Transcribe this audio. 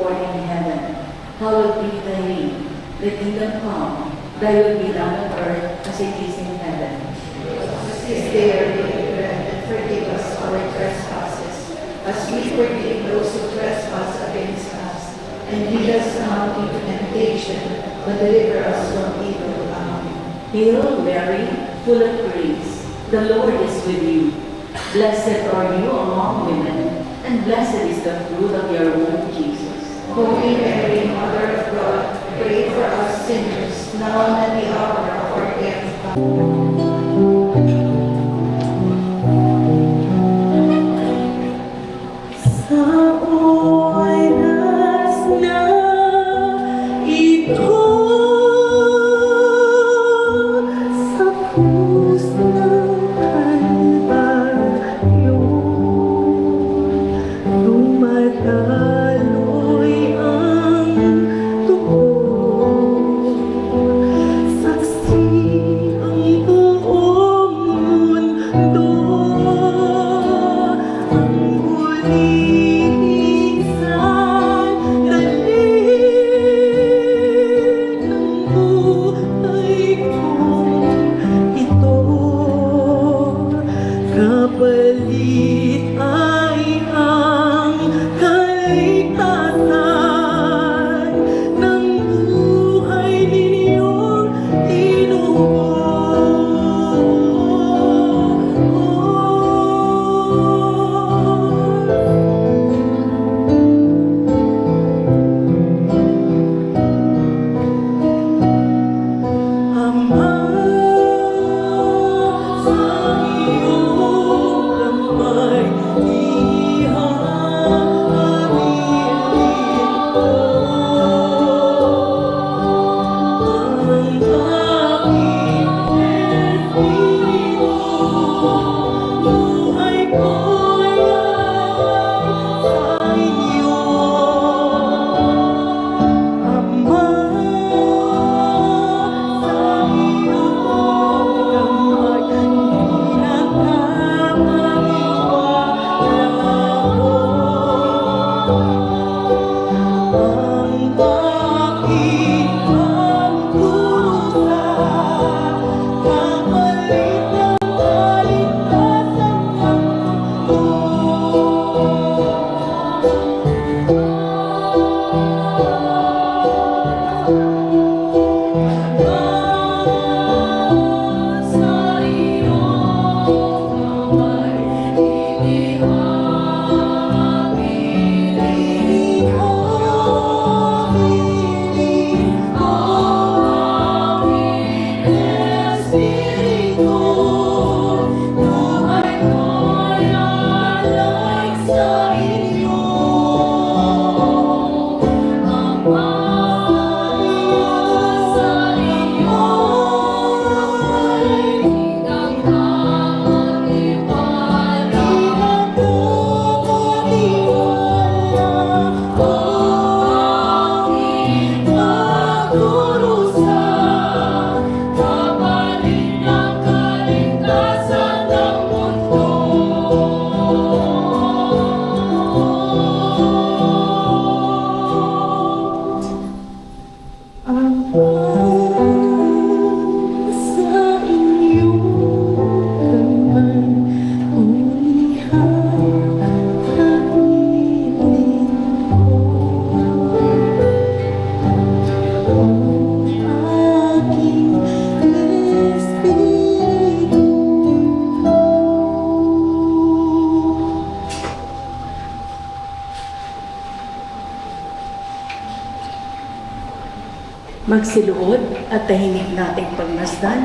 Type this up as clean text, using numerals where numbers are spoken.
born in heaven. Hallowed be thy name. Thy kingdom come. Thy will be done on earth as it is in heaven. This day our daily bread, and forgive us our trespasses, as we forgive those who trespass against us. And lead us not into temptation, but deliver us from evil. Amen. Hail Mary, full of grace, the Lord is with you. Blessed are you among women, and blessed is the fruit of your womb, Jesus. Holy Mary, Mother of God, pray for us sinners, now and at the hour of our death. Magsiluhod at tahimik nating pagmasdan